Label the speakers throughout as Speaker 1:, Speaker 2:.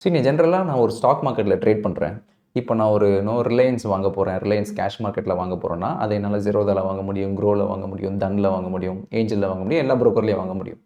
Speaker 1: சரி, ஜென்ரலாக நான் ஒரு ஸ்டாக் மார்க்கெட்டில் ட்ரேட் பண்ணுறேன். இப்போ நான் ஒரு ரிலையன்ஸ் வாங்க போகிறேன். ரிலையன்ஸ் கேஷ் மார்க்கெட்டில் வாங்க போகிறேன்னா, அதை என்னால் ஜெரோதால வாங்க முடியும், க்ரோவில் வாங்க முடியும், தன்ல வாங்க முடியும், ஏஞ்சலில் வாங்க முடியும், எல்லா புரோக்கர்லேயும் வாங்க முடியும்.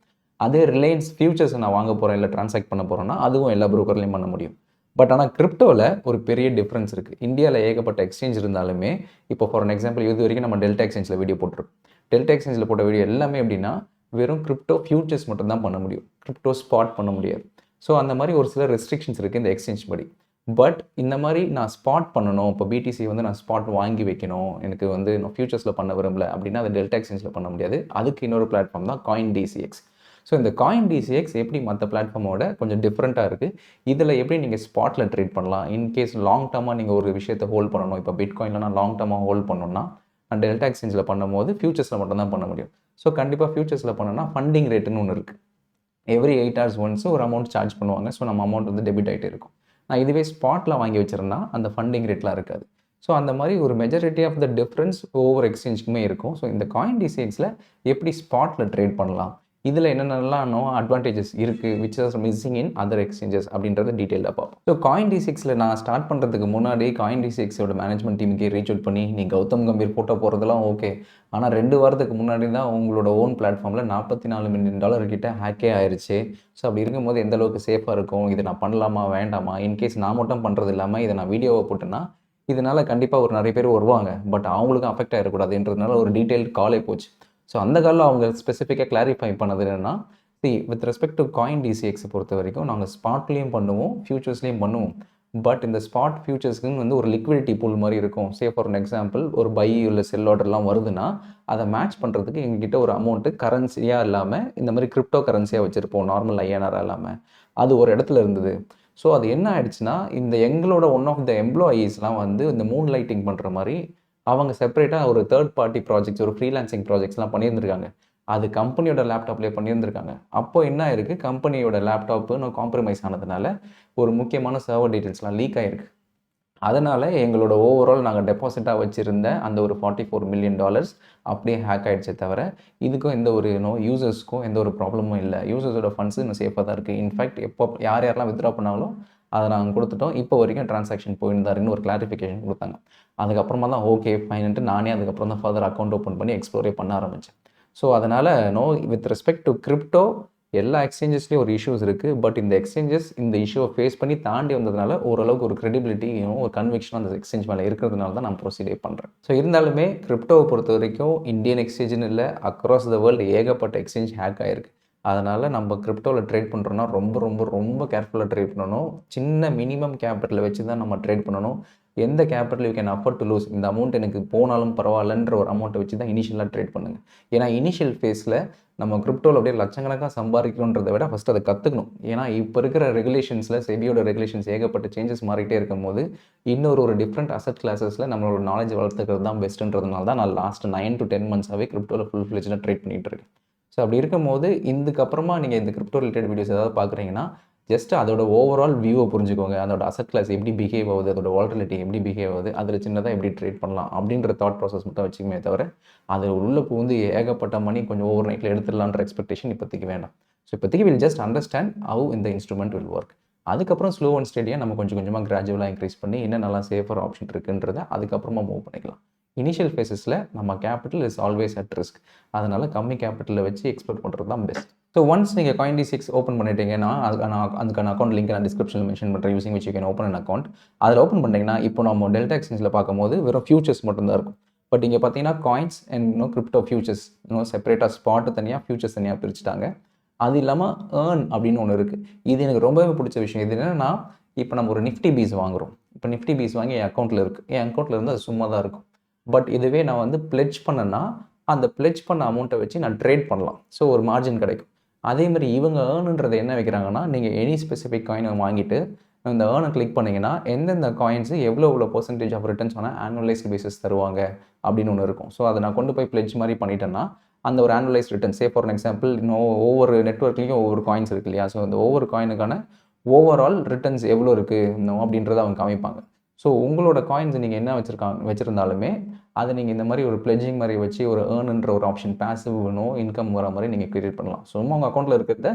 Speaker 1: அதே ரிலையன்ஸ் ஃபியூச்சர்ஸ் நான் வாங்க போகிறேன், இல்லை ட்ரான்சாக்ட் பண்ண போகிறேன்னா, அதுவும் எல்லா புரோக்கர்லேயும் பண்ண முடியும். பட் ஆனால் கிரிப்டோவில் ஒரு பெரிய டிஃப்ரென்ஸ் இருக்குது. இந்தியாவில் ஏகப்பட்ட எக்ஸ்சேஞ்ச் இருந்தாலுமே, இப்போ ஃபார் எக்ஸாம்பிள் இது வரைக்கும் நம்ம டெல்டா எக்ஸ்சேஞ்சில் வீடியோ போட்டிருக்கோம். டெல்டா எக்ஸ்சேஞ்சில் போட்ட வீடியோ எல்லாமே எப்படின்னா, வெறும் கிரிப்டோ ஃபியூச்சர்ஸ் மட்டும் தான் பண்ண முடியும். கிரிப்டோ ஸ்பாட் பண்ண முடியாது. ஸோ அந்த மாதிரி ஒரு சில ரெஸ்ட்ரிக்ஷன்ஸ் இருக்குது இந்த எக்ஸ்சேஞ்ச் படி. பட் இந்த மாதிரி நான் ஸ்பாட் பண்ணணும், இப்போ பிடிசி வந்து நான் ஸ்பாட் வாங்கி வைக்கணும், எனக்கு வந்து நான் ஃபியூச்சர்ஸில் பண்ண விரும்பல அப்படின்னா அதை டெல்டா எக்ஸ்சேஞ்சில் பண்ண முடியாது. அதுக்கு இன்னொரு பிளாட்ஃபார்ம் தான் காயின் டிசிஎக்ஸ். ஸோ இந்த காயின் டிசிஎக்ஸ் எப்படி மற்ற பிளாட்ஃபார்மோட கொஞ்சம் டிஃப்ரெண்ட்டாக இருக்குது. இதில் எப்படி நீங்கள் ஸ்பாட்டில் ட்ரேட் பண்ணலாம், இன்கேஸ் லாங் டர்மாக நீங்கள் ஒரு விஷயத்தை ஹோல்ட் பண்ணணும். இப்போ பிட்காயினில் நான் லாங் டர்மாக ஹோல்ட் பண்ணணும்னா நான் டெல்டா எக்ஸ்சேஞ்சில் பண்ணும்போது ஃபியூச்சர்ஸில் மட்டும் தான் பண்ண முடியும். ஸோ கண்டிப்பாக ஃபியூச்சர்ஸில் பண்ணணும்னா ஃபண்டிங் ரேட்டுன்னு ஒன்று இருக்குது. எவ்ரி 8 hours ஒன்ஸ் ஒரு அமௌண்ட் சார்ஜ் பண்ணுவாங்க. ஸோ நம்ம அமௌண்ட் வந்து டெபிட் ஆகிட்டே இருக்கும். நான் இதுவே ஸ்பாட்டில் வாங்கி வச்சிருந்தா அந்த ஃபண்டிங் ரேட்லாம் இருக்காது. ஸோ அந்த மாதிரி ஒரு மெஜாரிட்டி ஆஃப் த டிஃப்ரென்ஸ் ஒவ்வொரு எக்ஸ்சேஞ்சுக்குமே இருக்கும். ஸோ இந்த காயின் டிசிஎக்ஸில் எப்படி ஸ்பாட்டில் ட்ரேட் பண்ணலாம், இதில் என்னென்னலாம் அட்வான்டேஜஸ் இருக்குது, which are missing in other exchanges அப்படின்றத டீட்டெயிலாக பார்ப்போம். ஸோ காயின் டிசிஎக்ஸில் நான் ஸ்டார்ட் பண்ணுறதுக்கு முன்னாடி காயின் டிசிஎக்ஸோட மேனேஜ்மெண்ட் டீமுக்கே ரீச் அவுட் பண்ணி, நீ கௌதம் கம்பீர் ஃபோட்டோ போகிறதெல்லாம் ஓகே, ஆனால் 2 வாரத்துக்கு முன்னாடி தான் உங்களோட ஓன் பிளாட்ஃபார்மில் $44 மில்லியன் கிட்ட ஹேக்கே ஆயிடுச்சு. ஸோ அப்படி இருக்கும்போது எந்த அளவுக்கு சேஃபாக இருக்கும், இதை நான் பண்ணலாமா வேண்டாமா, இன்கேஸ் நான் மட்டும் பண்ணுறது இல்லாமல் இதை நான் வீடியோவை போட்டேன்னா இதனால் கண்டிப்பாக ஒரு நிறைய பேர் வருவாங்க, பட் அவங்களுக்கும் அஃபெக்ட் ஆகிடக்கூடாதுன்றதுனால ஒரு டீட்டெயில் காலே போச்சு. ஸோ அந்த காலில் அவங்க ஸ்பெசிஃபிக்காக கிளாரிஃபை பண்ணது என்னென்னா, வித் ரெஸ்பெக்ட் டு காயின் டிசிஎக்ஸை பொறுத்த வரைக்கும் நாங்கள் ஸ்பாட்லேயும் பண்ணுவோம், ஃபியூச்சர்ஸ்லேயும் பண்ணுவோம். பட் இந்த ஸ்பாட் ஃபியூச்சர்ஸ்க்குன்னு வந்து ஒரு லிக்விடிட்டி பூல் மாதிரி இருக்கும். சே ஃபார் அன் எக்ஸாம்பிள் ஒரு பை இல்லை செல் ஆர்டர்லாம் வருதுன்னா அதை மேட்ச் பண்ணுறதுக்கு எங்ககிட்ட ஒரு அமௌண்ட்டு கரன்சியாக இல்லாமல் இந்த மாதிரி கிரிப்டோ கரன்சியாக வச்சுருப்போம், நார்மல் ஐஎன்ஆராக இல்லாமல். அது ஒரு இடத்துல இருந்தது. ஸோ அது என்ன ஆயிடுச்சுன்னா, இந்த எங்களோட ஒன் ஆஃப் த எம்ப்ளாயீஸ்லாம் வந்து இந்த மூன் லைட்டிங் பண்ணுற மாதிரி அவங்க செப்பரேட்டாக ஒரு தேர்ட் பார்ட்டி ப்ராஜெக்ட்ஸ், ஒரு ஃப்ரீலான்சிங் ப்ராஜெக்ட்ஸ்லாம் பண்ணியிருந்திருக்காங்க. அது கம்பெனியோட லேப்டாப்லேயே பண்ணியிருந்திருக்காங்க. அப்போ என்ன ஆயிருக்கு, கம்பெனியோட லேப்டாப்பு நான் காம்ப்ரமைஸ் ஆனதுனால ஒரு முக்கியமான சர்வர் டீட்டெயில்ஸ்லாம் லீக் ஆகிருக்கு. அதனால் எங்களோட ஓவரால் நாங்கள் டெபாசிட்டாக வச்சுருந்த அந்த ஒரு $44 மில்லியன் அப்படியே ஹேக் ஆகிடுச்சே தவிர இதுக்கும் எந்த ஒரு யூசர்ஸ்க்கும் எந்த ஒரு ப்ராப்ளமும் இல்லை. யூசர்ஸோட ஃபண்ட்ஸு இன்னும் சேஃபாக தான் இருக்குது. இன்ஃபேக்ட் எப்போ யாரெல்லாம் வித்ட்ரா பண்ணாலும் அதை நாங்கள் கொடுத்துட்டோம். இப்போ வரைக்கும் ட்ரான்சாக்ஷன் போயிருந்தாருன்னு ஒரு கிளாரிஃபிகேஷன் கொடுத்தாங்க. அதுக்கப்புறமா தான் ஓகே ஃபைன்ட்டு நானே அதுக்கப்புறம் தான் ஃபர்தர் அக்கௌண்ட் ஓப்பன் பண்ணி எக்ஸ்ப்ளோரே பண்ண ஆரம்பித்தேன். ஸோ அதனால் வித் ரெஸ்பெக்ட் டு கிரிப்டோ எல்லா எக்ஸ்சேஞ்சஸ்லேயும் ஒரு இஷ்யூஸ் இருக்குது. பட் இந்த எக்ஸ்சேஞ்சஸ் இந்த இஷ்யூவை ஃபேஸ் பண்ணி தாண்டி வந்ததுனால ஓரளவுக்கு ஒரு கிரெடிபிலிட்டியும் ஒரு கன்விக்ஷனும் அந்த எக்ஸ்சேஞ்ச் மேலே இருக்கிறதுனால தான் நான் ப்ரொசீடே பண்ணுறேன். ஸோ இருந்தாலுமே கிரிப்டோவை பொறுத்த வரைக்கும் இந்தியன் எக்ஸ்சேஞ்சுன்னு இல்லை, அக்ராஸ் த வேர்ல்டு ஏகப்பட்ட எக்ஸ்சேஞ்ச் ஹேக் ஆகிருக்கு. அதனால் நம்ம கிரிப்டோவில் ட்ரேட் பண்ணுறோன்னா ரொம்ப ரொம்ப ரொம்ப கேர்ஃபுல்லாக ட்ரேட் பண்ணணும். சின்ன மினிமம் கேபிட்டலை வச்சு தான் நம்ம ட்ரேட் பண்ணணும். எந்த capital you can afford to lose, இந்த அமௌண்ட் எனக்கு போனாலும் பரவாயில்லன்ற ஒரு அமௌண்ட்டை வச்சு தான் இனிஷியலாக ட்ரேட் பண்ணுங்கள். ஏன்னா இனிஷியல் ஃபேஸில் நம்ம கிரிப்டோவில் அப்படியே லட்சக்கணக்காக சம்பாதிக்கணுன்றதை விட ஃபஸ்ட்டு அதை கற்றுக்கணும். ஏன்னா இப்போ இருக்கிற ரெகுலேஷன்ஸில் செபியோட ரெகுலேஷன்ஸ் ஏகப்பட்ட சேஞ்சஸ் மாறிட்டே இருக்கும்போது ஒரு டிஃப்ரெண்ட் அசட் கிளாஸஸில் நம்மளோட நாலேஜ் வளர்த்துக்கிறது தான் பெஸ்ட்டுன்றதுனால தான் நான் லாஸ்ட் 9 to 10 monthஸாகவே கிரிப்டோவில் ஃபுல் ஃப்ளெஜ்டாக ட்ரேட் பண்ணிகிட்டு இருக்கேன். ஸோ அப்படி இருக்கும்போது இதுக்கப்புறமா நீங்கள் இந்த கிரிப்டோ ரிலேட்டட் வீடியோஸ் ஏதாவது பார்க்குறீங்கன்னா ஜஸ்ட் அதோட ஓவரால் வியூவை புரிஞ்சுக்கோங்க. அதோட அசட் கிளாஸ் எப்படி பிஹேவ் ஆகுது, அதோட வாலட்டிலிட்டி எப்படி பிஹேவ் ஆகுது, அதில் சின்னதாக எப்படி ட்ரேட் பண்ணலாம் அப்படின்ற தாட் ப்ராசஸ் மட்டும் வச்சுக்குமே தவிர அது உள்ள பூந்து ஏகப்பட்ட மணி கொஞ்சம் ஓவர் நைட்டில் எடுத்துடலான்ற எக்ஸ்பெக்டேஷன் இப்போதைக்கு வேண்டாம். ஸோ இப்போதைக்கு வில் ஜஸ்ட் அண்டர்ஸ்டாண்ட் ஹவு இந்த இன்ஸ்ட்ருமெண்ட் வில் ஒர்க். அதுக்கப்புறம் ஸ்லோ அண்ட் ஸ்டடியாக நம்ம கொஞ்சம் கொஞ்சமாக கிராஜுவலாக இன்க்ரீஸ் பண்ணி என்ன நல்லா சேஃபர் ஆப்ஷன் இருக்குன்றதை அதுக்கப்புறமா மூவ் பண்ணிக்கலாம். இனிஷியல் ஃபேஸஸில் நம்ம capital is always at risk. அதனால் கம்மி கேபிட்டலில் வச்சு எக்ஸ்ப்ளோர் பண்ணுறது தான் பெஸ்ட். ஸோ ஒன்ஸ் நீங்கள் காயின் டிசிஎக்ஸ் ஓப்பன் பண்ணிட்டீங்கன்னா அதுக்கான அக்கௌண்ட் லிங்க் நான் டிஸ்கிரிப்ஷனில் மென்ஷன் பண்ணுறேன். Using which you can open an account. அதில் ஓப்பன் பண்ணிட்டீங்கன்னா இப்போ நம்ம டெல்டா எக்ஸ்சேஞ்சில் பார்க்கும்போது வெறும் ஃபியூச்சர்ஸ் மட்டும்தான் இருக்கும். பட் இங்கே பார்த்தீங்கன்னா காயின்ஸ் அண்ட் கிரிப்டோ ஃபியூச்சர்ஸ் செப்பரேட்டாக ஸ்பாட்டு தனியாக ஃபியூச்சர்ஸ் தனியாக பிரிச்சுட்டாங்க. அது இல்லாமல் ஏர்ன் அப்படின்னு ஒன்று இருக்குது. இது எனக்கு ரொம்பவே பிடிச்ச விஷயம். இது என்னென்னா, இப்போ நம்ம ஒரு நிஃப்டி பீஸ் வாங்குகிறோம். இப்போ நிஃப்டி பீஸ் வாங்கி என் அக்கௌண்ட்டில் இருக்குது. என் அக்கௌண்ட்டில் இருந்து அது சும்மா தான் இருக்கும். பட் இதுவே நான் வந்து பிளெட்ஜ் பண்ணேன்னா அந்த பிளெட்ஜ் பண்ண அமௌண்ட்டை வச்சு நான் ட்ரேட் பண்ணலாம். ஸோ ஒரு மார்ஜின் கிடைக்கும். அதேமாதிரி இவங்க ஏர்னுன்றதை என்ன வைக்கிறாங்கன்னா, நீங்கள் எனி ஸ்பெசிஃபிக் காயினை வாங்கிட்டு இந்த ஏர்னை கிளிக் பண்ணிங்கன்னா எந்தெந்த காயின்ஸு எவ்வளோ பர்சன்டேஜ் ஆஃப் ரிட்டர்ன்ஸ் ஆனால் ஆனுவலைஸ்டு பேசிஸ் தருவாங்க அப்படின்னு ஒன்று இருக்கும். ஸோ அதை நான் கொண்டு போய் பிளெட்ஜ் மாதிரி பண்ணிட்டேன்னா அந்த ஒரு ஆனுவலைஸ் ரிட்டர்ன் ஃபார் எக்ஸாம்பிள் ஒவ்வொரு நெட்வொர்க்லேயும் ஒவ்வொரு காயின்ஸ் இருக்கு இல்லையா. ஸோ அந்த ஒவ்வொரு காயினுக்கான ஓவரால் ரிட்டர்ன்ஸ் எவ்வளோ இருக்குது அப்படின்றத அவங்க காமிப்பாங்க. ஸோ உங்களோட காயின்ஸ் நீங்கள் என்ன வச்சுருந்தாலுமே அதை நீங்கள் இந்த மாதிரி ஒரு பிளெட்ஜிங் மாதிரி வச்சு ஒரு ஏர்னுன்ற ஒரு ஆப்ஷன் பேசிவ் இன்கம் வர மாதிரி நீங்கள் கிரியேட் பண்ணலாம். சும்மா உங்கள் அக்கௌண்ட்டில் இருக்கிறத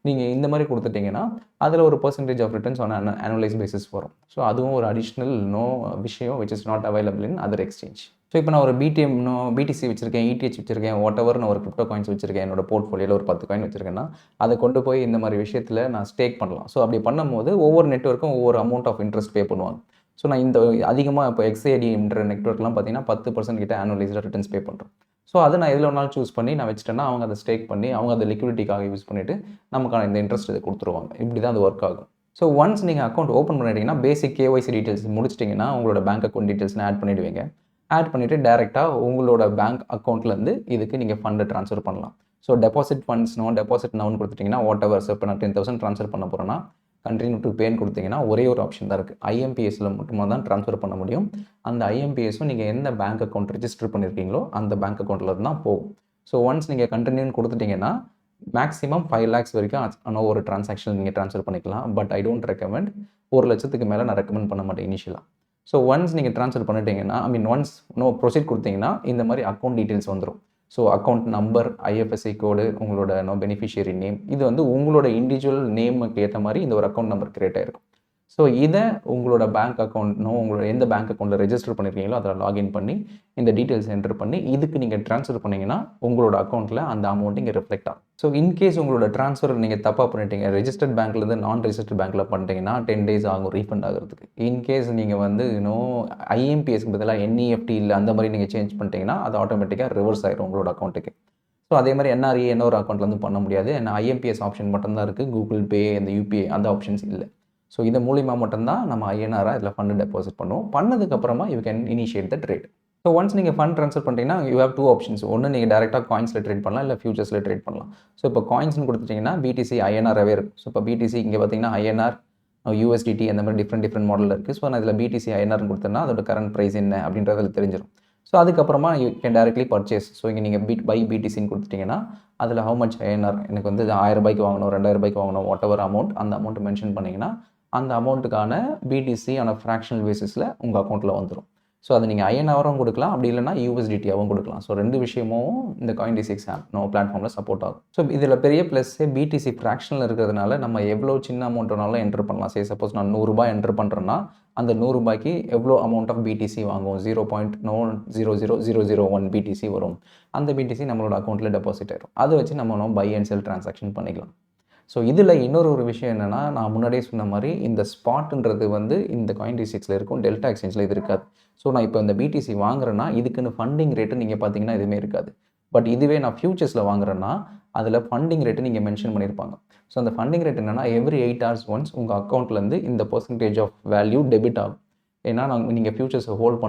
Speaker 1: நீங்கள் இந்த மாதிரி கொடுத்துட்டிங்கன்னா அதில் ஒரு percentage of returns on annualized basis வரும். ஸோ அதுவும் ஒரு அடிஷ்னல் விஷயம் which is not available in other exchange. So இப்போ நான் ஒரு பிடிசி வச்சிருக்கேன், இடிஹெச் வச்சிருக்கேன், வாட் எவர் நான் ஒரு கிரிப்டோ காயின்ஸ் வச்சிருக்கேன், என்னோட போர்ட்ஃபோலியோவில் ஒரு 10 காயின் வச்சிருக்கேன்னா அதை கொண்டு போய் இந்த மாதிரி விஷயத்தில் நான் ஸ்டேக் பண்ணலாம். ஸோ அப்படி பண்ணும்போது ஒவ்வொரு நெட்வொர்க்கும் ஒவ்வொரு அமௌண்ட் ஆஃப் இன்ட்ரெஸ்ட் பே பண்ணுவாங்க. ஸோ நான் இந்த அதிகமாக இப்போ XADன்ற நெட்வொர்க்லாம் பார்த்தீங்கன்னா 10% கிட்ட annualized ரிட்டர்ன்ஸ் பே பண்ணுறோம். ஸோ அதை நான் எதில் வேணாலும் சூஸ் பண்ணி நான் வச்சுட்டேன்னா அவங்க அதை ஸ்டேக் பண்ணி அவங்க அதை லிக்விடிட்டிக்காக யூஸ் பண்ணிவிட்டு நமக்கான இந்த இன்ட்ரெஸ்ட் இதை கொடுத்துருவாங்க. இப்படி தான் அது ஒர்க் ஆகும். ஸோ ஒன்ஸ் நீங்கள் அக்கௌண்ட் ஓப்பன் பண்ணிட்டீங்கன்னா பேசிக் KYC டீட்டெயில்ஸ் முடிச்சிட்டிங்கன்னா உங்களோட பேங்க் அக்கௌண்ட் டீட்டெயில்ஸ்லாம் ஆட் பண்ணிவிடுவீங்க. ஆட் பண்ணிவிட்டு டேரெக்டாக உங்களோட பேங்க் அக்கௌண்ட்லேருந்து இதுக்கு நீங்கள் ஃபண்டை ட்ரான்ஸ்ஃபர் பண்ணலாம். ஸோ டெபாசிட் டெபாசிட் நவுன் கொடுத்துட்டிங்கன்னா வாட் எவர் இப்போ நான் 10,000 ட்ரான்ஸ்ஃபர் பண்ண போகிறேன்னா கண்டினியூ டு பேன்னு கொடுத்தீங்கன்னா ஒரே ஒரு ஆப்ஷன் தான் இருக்குது. IMPSல மட்டுமா தான் ட்ரான்ஸ்ஃபர் பண்ண முடியும். அந்த IMPSஸும் நீங்கள் எந்த பேங்க் அக்கௌண்ட் ரெஜிஸ்டர் பண்ணியிருக்கீங்களோ அந்த பேங்க் அக்கௌண்ட்டில் தான் போகும். ஸோ ஒன்ஸ் நீங்கள் கண்டினியூன்னு கொடுத்துட்டிங்கன்னா மேக்ஸிமம் 5 lakhs வரைக்கும் ஒரு டிரான்சாக்ஷன் நீங்கள் ட்ரான்ஸ்ஃபர் பண்ணிக்கலாம். பட் ஐ டோன்ட் ரெக்கமெண்ட் 1 லட்சத்துக்கு மேலே நான் ரெக்கமெண்ட் பண்ண மாட்டேன் இனிஷியலாக. ஸோ ஒன்ஸ் நீங்கள் ட்ரான்ஸ்ஃபர் பண்ணிட்டீங்கன்னா ஒன்ஸ் ப்ரொசீட் கொடுத்தீங்கன்னா இந்த மாதிரி அக்கௌண்ட் டீட்டெயில்ஸ் வந்துடும். ஸோ அக்கௌண்ட் நம்பர், IFSC கோடு, உங்களோட பெனிஃபிஷியரி நேம், இது வந்து உங்களோட இண்டிவிஜுவல் நேமுக்கு ஏற்ற மாதிரி இந்த ஒரு அக்கௌண்ட் நம்பர் கிரியேட் ஆகிருக்கும். ஸோ இதை உங்களோட பேங்க் உங்களோட எந்த பேங்க் அக்கௌண்ட்டில் ரெஜிஸ்டர் பண்ணியிருக்கீங்களோ அதில் லாகின் பண்ணி இந்த டீட்டெயில்ஸ் என்டர் பண்ணி இதுக்கு நீங்கள் ட்ரான்ஸ்ஃபர் பண்ணிங்கன்னா உங்களோட அக்கௌண்ட்டில் அந்த அமௌண்ட் இங்கே ரிஃப்ளெக்ட் ஆகும். ஸோ இன்கேஸ் உங்களோட ட்ரான்ஸ்ஃபர் நீங்கள் தப்பாக பண்ணிட்டீங்க, ரெஜிஸ்டர்ட் பேங்க்லேருந்து நான் ரெஜிஸ்டர்ட் பேங்க்கில் பண்ணிட்டீங்கன்னா 10 days ஆகும் ரீஃபண்ட் ஆகிறதுக்கு. இன்கேஸ் நீங்கள் வந்து IMPSக்கு பதிலாக NEFT இல்லை அந்த மாதிரி நீங்கள் சேஞ்ச் பண்ணிட்டீங்கன்னா அது ஆட்டோமேட்டிக்காக ரிவர்ஸ் ஆகிடும் உங்களோட அக்கௌண்ட்டுக்கு. ஸோ அதே மாதிரி NRE இன்னொரு அக்கௌண்ட்லேருந்து பண்ண முடியாது. ஏன்னா IMPS ஆப்ஷன் மட்டும்தான் இருக்குது, கூகுள் பே, இந்த UPI அந்த ஆப்ஷன்ஸ் இல்லை. ஸோ இது மூலிமா மட்டும்தான் நம்ம INR இதில் ஃபண்டு டெபாசிட் பண்ணுவோம். பண்ணதுக்கப்புறமா you can initiate the trade. So once நீங்கள் ஃபண்ட் ட்ரான்ஸ்ஃபர் பண்ணிட்டீங்கன்னா யூ ஹேவ் 2 ஆப்ஷன்ஸ். ஒன்று நீங்கள் டேரெக்டாக காயின்ஸில் ட்ரேட் பண்ணலாம், இல்லை ஃபியூச்சர்ஸில் ட்ரேட் பண்ணலாம். ஸோ இப்போ காயின்ஸ்னு கொடுத்துட்டிங்கன்னா BTC INR-ஆகவே இருக்கும். ஸோ இப்போ BTC இங்கே பார்த்தீங்கன்னா INR, USDT அந்த மாதிரி டிஃப்ரெண்ட் மாடலில் இருக்குது. ஸோ நான் இதில் BTC INR கொடுத்தேன்னா அதோட கரண்ட் ப்ரைஸ் என்ன அப்படின்றதில் தெரிஞ்சிடும். ஸோ அதுக்கப்புறமா you can directly purchase. So இங்கே நீங்கள் பை BTCன்னு கொடுத்துட்டிங்கன்னா அதில் ஹவு மச் INR எனக்கு வந்து 1000 ரூபாய்க்கு வாங்கணும், 2000 ரூபாய்க்கு வாங்கணும், வாட் எவர் அமௌண்ட் அந்த அமௌண்ட் மென்ஷன் பண்ணிங்கன்னா அந்த அமௌண்ட்டுக்கான BTC ஃப்ராக்ஷனல் பேசிஸில் உங்கள் அக்கௌண்ட்டில் வந்துடும். ஸோ அதை நீங்கள் INR-ஆவும் கொடுக்கலாம், அப்படி இல்லைனா USDT-ஆகவும் கொடுக்கலாம். ஸோ 2 விஷயமும் இந்த Coin-D6 பிளாட்ஃபார்மில் சப்போர்ட் ஆகும். ஸோ இதில் பெரிய ப்ளஸ்ஸே BTC ஃப்ராக்ஷனில் இருக்கிறதுனால நம்ம எவ்வளோ சின்ன அமௌண்ட் வேணாலும் என்டர் பண்ணலாம். சப்போஸ் நான் 100 ரூபாய் என்டர் பண்ணுறேன்னா அந்த 100 ரூபாய்க்கு எவ்வளோ அமௌண்ட் ஆஃப் BTC வாங்குவோம், 0.00001 BTC வரும். அந்த BTC நம்மளோட அக்கௌண்ட்டில் டெபாசிட் ஆயிடும். அதை வச்சு நம்ம பை அண்ட் செல் ட்ரான்சாக்ஷன் பண்ணிக்கலாம். ஸோ இதில் இன்னொரு விஷயம் என்னென்னா, நான் முன்னாடியே சொன்ன மாதிரி இந்த ஸ்பாட்டுன்றது வந்து இந்த Coin-D6ல இருக்கும், டெல்டா எக்ஸ்சேஞ்சில் இது இருக்காது. ஸோ நான் இப்போ இந்த BTC வாங்குறேன்னா இதுக்குன்னு ஃபண்டிங் ரேட்டு நீங்கள் பார்த்தீங்கன்னா எதுவுமே இருக்காது. பட் இதுவே நான் ஃபியூச்சர்ஸில் வாங்குறேன்னா அதில் ஃபண்டிங் ரேட்டு நீங்கள் மென்ஷன் பண்ணியிருப்பாங்க. ஸோ அந்த ஃபண்டிங் ரேட் என்னென்னா எவ்ரி 8 hours ஒன்ஸ் உங்கள் அக்கௌண்ட்லேருந்து இந்த பர்சன்டேஜ் ஆஃப் வேல்யூ டெபிட் ஆகும். ஏன்னா நீங்கள் ஃபியூச்சர்ஸை ஹோல்ட்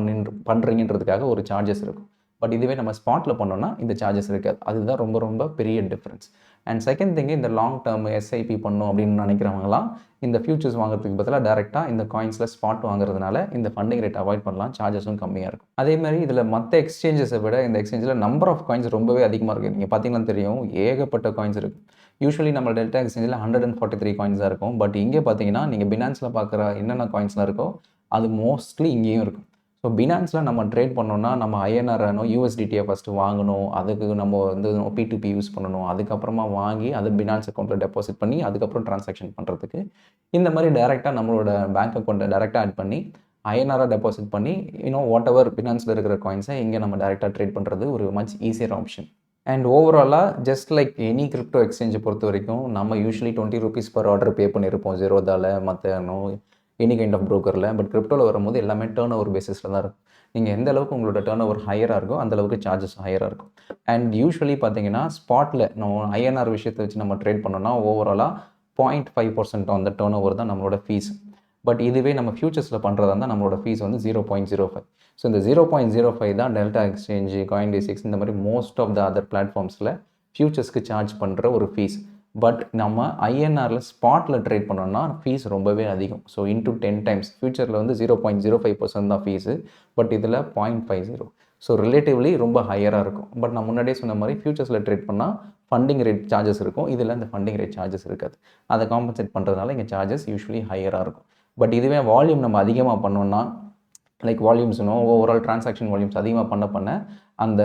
Speaker 1: பண்ணுறீங்கன்றதுக்காக ஒரு சார்ஜஸ் இருக்கும். பட் இதுவே நம்ம ஸ்பாட்டில் பண்ணோன்னா இந்த சார்ஜஸ் இருக்காது. அதுதான் ரொம்ப பெரிய டிஃப்ரென்ஸ். அண்ட் செகண்ட் திங்கு, இந்த லாங் டேர்ம் SIP பண்ணணும் அப்படின்னு நினைக்கிறவங்களாம் இந்த ஃபியூச்சர்ஸ் வாங்குறதுக்கு பதிலாக டேரெக்டாக இந்த காயின்ஸில் ஸ்பாட் வாங்குறதுனால இந்த ஃபண்டிங் ரேட் அவாய்ட் பண்ணலாம், சார்ஜஸும் கம்மியாக இருக்கும். அதே மாதிரி இதில் மற்ற எக்ஸ்சேஞ்சஸை விட இந்த எக்ஸ்சேஞ்சில் நம்பர் ஆஃப் காயின்ஸ் ரொம்பவே அதிகமாக இருக்குது. நீங்கள் பார்த்தீங்கன்னா தெரியும், ஏகப்பட்ட காயின்ஸ் இருக்குது. யூஸ்வலி நம்ம டெல்டா எக்ஸ்சேஞ்சில் 143 காயின்ஸ் தான் இருக்கும். பட் இங்கே பார்த்தீங்கன்னா நீங்கள் பினான்ஸில் பார்க்குற என்னென்ன காயின்ஸ்லாம் இருக்கோ அது மோஸ்ட்லி இங்கேயும் இருக்கும். ஸோ பினான்ஸில் நம்ம ட்ரேட் பண்ணோன்னா நம்ம INR USDT-யை ஃபஸ்ட்டு வாங்கணும், அதுக்கு நம்ம வந்து P2P யூஸ் பண்ணணும், அதுக்கப்புறமா வாங்கி அதை பினான்ஸ் அக்கௌண்ட்டில் டெபாசிட் பண்ணி அதுக்கப்புறம் ட்ரான்சாக்ஷன் பண்ணுறதுக்கு இந்த மாதிரி டேரெக்டாக நம்மளோட பேங்க் அக்கௌண்ட்டை டேரெக்டாக ஆட் பண்ணி INR-ஆக டெபாசிட் பண்ணி வாட் எவர் பினான்ஸில் இருக்கிற காயின்ஸை இங்கே நம்ம டேரெக்டாக ட்ரேட் பண்ணுறது ஒரு மச் ஈஸியர் ஆப்ஷன். அண்ட் ஓவராலாக ஜஸ்ட் லைக் எனி கிரிப்டோ எக்ஸ்சேஞ்சை பொறுத்த வரைக்கும் நம்ம யூஸ்வலி 20 rupees per order பே பண்ணியிருப்போம் ஜீரோதாவில், மற்ற எனி கைண்ட் ஆஃப் ப்ரோக்கரில். பட் கிரிப்டோவில் வரும்போது எல்லாமே டேர்ன் ஓவர் பேசிஸில் தான் இருக்கும். நீங்கள் எந்த அளவுக்கு உங்களோட டேர்ன் ஓவர் ஹையராக இருக்கோ அந்தளவுக்கு சார்ஜஸ் ஹையராக இருக்கும். அண்ட் யூஸ்வலி பார்த்தீங்கன்னா ஸ்பாட்டில் நம்ம INR விஷயத்தை வச்சு நம்ம ட்ரேட் பண்ணோன்னா ஓவராலாக 0.5% அந்த டேர்ன் ஓவர் தான் நம்மளோட ஃபீஸ். பட் இதுவே நம்ம ஃபியூச்சர்ஸில் பண்ணுறதா இருந்தால் நம்மளோட ஃபீஸ் வந்து 0.05. ஸோ இந்த 0.05 தான் டெல்டா எக்ஸ்சேஞ்சு, Coin-D6 இந்த மாதிரி மோஸ்ட் ஆஃப் த அதர் பிளாட்ஃபார்ம்ஸில் ஃபியூச்சர்ஸ்க்கு சார்ஜ் பண்ணுற ஒரு ஃபீஸ். பட் நம்ம INR-ல ஸ்பாட்டில் ட்ரேட் பண்ணோன்னா ஃபீஸ் ரொம்பவே அதிகம். ஸோ இன்டூ 10 times ஃபியூச்சரில் வந்து 0.05% தான் ஃபீஸு, பட் இதில் 0.50. ஸோ ரிலேட்டிவ்லி ரொம்ப ஹையராக இருக்கும். பட் நான் முன்னாடியே சொன்ன மாதிரி ஃபியூச்சர்ஸில் ட்ரேட் பண்ணால் ஃபண்டிங் ரேட் சார்ஜஸ் இருக்கும், இதில் இந்த ஃபண்டிங் ரேட் சார்ஜஸ் இருக்காது. அதை காம்பன்சேட் பண்ணுறதுனால இங்கே சார்ஜஸ் யூஸ்வலி ஹையராக இருக்கும். பட் இதுவே வால்யூம் நம்ம அதிகமாக பண்ணோன்னா like volumes overall transaction volumes அதிகமாக பண்ண அந்த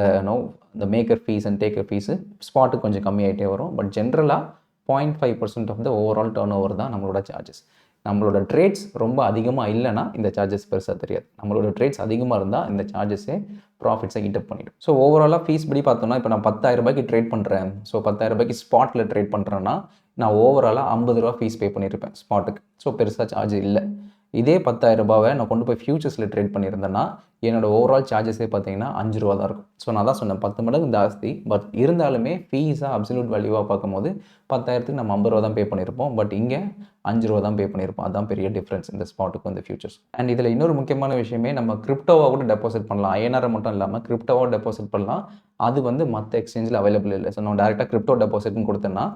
Speaker 1: இந்த maker fees and taker fees ஸ்பாட்டுக்கு கொஞ்சம் கம்மியாகிட்டே வரும். பட் ஜென்ரலாக 0.5% of the overall turnover தான் நம்மளோட சார்ஜஸ். நம்மளோட ட்ரேட்ஸ் ரொம்ப அதிகமாக இல்லைன்னா இந்த சார்ஜஸ் பெருசாக தெரியாது. நம்மளோட ட்ரேட்ஸ் அதிகமாக இருந்தால் இந்த சார்ஜஸே ப்ராஃபிட்ஸை ஈட் அப் பண்ணிடும். ஸோ ஓவராலாக ஃபீஸ் படி பார்த்தோம்னா, இப்போ நான் 10,000 ரூபாய்க்கு ட்ரேட் பண்ணுறேன். ஸோ 10,000 ரூபாய்க்கு ஸ்பாட்டில் ட்ரேட் பண்ணுறேன்னா நான் ஓவராலாக 50 ரூபா ஃபீஸ் பே பண்ணியிருப்பேன் ஸ்பாட்டுக்கு. ஸோ பெருசாக சார்ஜ் இல்லை. இதே 10,000 ரூபாவை நான் கொண்டு போய் ஃபியூச்சர்ஸில் ட்ரேட் பண்ணியிருந்தேன்னா என்னோட ஓவரால் சார்ஜஸே பார்த்தீங்கன்னா 5 ரூபா தான் இருக்கும். ஸோ நான் தான் சொன்னேன் 10 மடங்கு ஜாஸ்தி. பட் இருந்தாலுமே ஃபீஸாக அப்சல்யூட் வேல்யூவாக பார்க்கும்போது 10,000க்கு நம்ம 50 ரூபா தான் பே பண்ணியிருப்போம். பட் இங்கே 5 ரூபா தான் பே பண்ணியிருப்போம். அதுதான் பெரிய டிஃப்ரென்ஸ் இந்த ஸ்பாட்டுக்கு வந்து ஃபியூச்சர்ஸ். அண்ட் இதில் இன்னொரு முக்கியமான விஷயமே, நம்ம கிரிப்டோவாக கூட டெபாசிட் பண்ணலாம். ஐஎன்ஆர் மட்டும் இல்லாமல் கிரிப்டோவாக டெபாசிட் பண்ணலாம். அது வந்து மற்ற எக்ஸ்சேஞ்சில் அவைலபிள் இல்லை. ஸோ நம்ம டேரெக்டாக கிரிப்டோ டெபாசிட்னு கொடுத்தேன்னா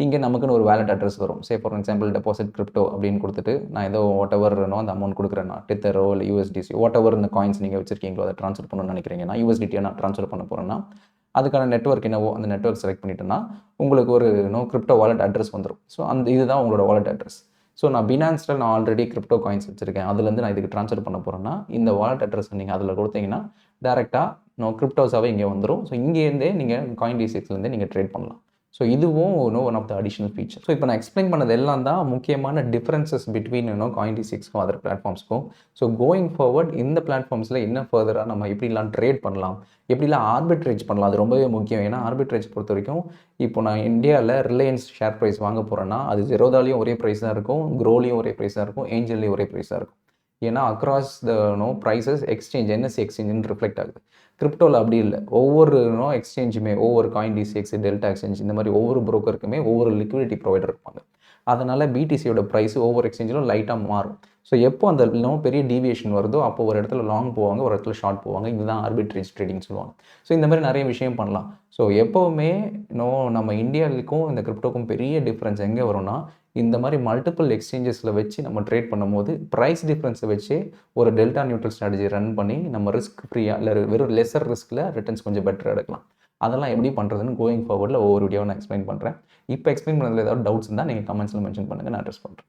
Speaker 1: இங்கே நமக்குன்னு ஒரு வேலட் அட்ரஸ் வரும். Say for example deposit crypto அப்படின்னு கொடுத்துட்டு நான் ஏதோ வாட் எவர் அந்த அமௌண்ட் கொடுக்குறேன்னா டெத்தரோ இல்லை யூஎஸ்டிசி வாட் எவர் இந்த காயின்ஸ் நீங்கள் வச்சிருக்கீங்களோ அதை ட்ரான்ஸ்ஃபர் பண்ணணும்னு நினைக்கிறீங்கன்னா யூஎஸ்டிடியை நான் ட்ரான்ஸ்ஃபர் பண்ண போகிறேன்னா அதுக்கான நெட்வொர்க் என்னவோ அந்த நெட்வொர்க் செலக்ட் பண்ணிட்டேன்னா உங்களுக்கு ஒரு கிரிப்டோ வாலெட் அட்ரஸ் வந்துடும். ஸோ இதுதான் உங்களோட வாலெட் அட்ரஸ். ஸோ நான் பினான்ஸில் நான் ஆல்ரெடி கிரிப்டோ காயின்ஸ் வச்சிருக்கேன். அதுலேருந்து நான் இதுக்கு ட்ரான்ஸ்ஃபர் பண்ண போகிறேன்னா இந்த வாலெட் அட்ரஸ் நீங்கள் அதில் கொடுத்தீங்கன்னா டேரெக்டாக கிரிப்டோஸாகவே இங்கே வந்துடும். ஸோ இங்கேருந்தே நீங்கள் காயின் D6லேருந்தே நீங்கள் ட்ரேட் பண்ணலாம். ஸோ இதுவும் one of the additional feature. So இப்போ நான் எக்ஸ்பிளைன் பண்ணது எல்லாம் தான் முக்கியமான டிஃப்ரென்சஸ் பிட்வீன் காயின் D6க்கும் அதர் பிளாட்ஃபார்ம்ஸ்க்கும். ஸோ கோயிங் ஃபார்வர்ட் இந்த பிளாட்ஃபார்ம்ஸில் என்ன ஃபர்தராக நம்ம எப்படிலாம் ட்ரேட் பண்ணலாம், எப்படிலாம் ஆர்பிட்ரேஜ் பண்ணலாம், அது ரொம்பவே முக்கியம். ஏன்னா ஆர்பிட்ரேஜ் பொறுத்த வரைக்கும் இப்போ நான் இந்தியாவில் ரிலையன்ஸ் ஷேர் ப்ரைஸ் வாங்க போகிறேன்னா அது ஜெரோதாலையும் ஒரே ப்ரைஸ் தான் இருக்கும், க்ரோலையும் ஒரே ப்ரைஸ் தான் இருக்கும், ஏஞ்சல்லையும் ஒரே ப்ரைஸ் தான் இருக்கும். ஏன்னா across the prices exchange NSC எக்ஸ்சேஞ்சுன்னு ரிஃப்ளெக்ட் ஆகுது. கிரிப்டோவில் அப்படி இல்லை. ஒவ்வொரு எக்ஸ்சேஞ்சுமே ஒவ்வொரு காயின் D6 டெல்டா எக்ஸ்சேஞ்ச் இந்த மாதிரி ஒவ்வொரு ப்ரோக்கருக்குமே ஒவ்வொரு லிக்விடிட்டி ப்ரொவைடர் இருப்பாங்க. அதனால் பிடிசியோட ப்ரைஸ் ஒவ்வொரு எக்ஸ்சேஞ்சிலும் லைட்டாக மாறும். ஸோ எப்போ அந்த பெரிய டீவியேஷன் வருதோ அப்போ ஒரு இடத்துல லாங் போவாங்க, ஒரு இடத்துல ஷார்ட் போவாங்க. இதுதான் ஆர்பிட்ரேஜ் ட்ரேடிங் சொல்லுவாங்க. ஸோ இந்த மாதிரி நிறைய விஷயம் பண்ணலாம். ஸோ எப்போவுமே நம்ம இந்தியாவுக்கும் இந்த கிரிப்டோக்கும் பெரிய டிஃப்ரென்ஸ் எங்கே வரும்னா இந்த மாதிரி மல்டிபிள் எக்ஸ்சேஞ்சஸில் வச்சு நம்ம ட்ரேட் பண்ணும்போது ப்ரைஸ் டிஃப்ரென்ஸை வச்சு ஒரு டெல்டா நியூட்ரல் ஸ்ட்ராட்டஜி ரன் பண்ணி நம்ம ரிஸ்க் ஃப்ரீயாக இல்லை வெறும் லெஸர் ரிஸ்கில் ரிட்டர்ன்ஸ் கொஞ்சம் பெட்டராக எடுக்கலாம். அதெல்லாம் எப்படி பண்ணுறதுன்னு கோயிங் ஃபார்வர்டில் ஒவ்வொரு வீடியோவை நான் எக்ஸ்பிளைன் பண்ணுறேன். இப்போ எக்ஸ்பிளைன் பண்ணதில் ஏதாவது டவுட்ஸ் இருந்தால் நீங்கள் கமெண்ட்ஸில் மென்ஷன் பண்ணுங்கள், நான் அட்ரஸ் பண்ணுறேன்.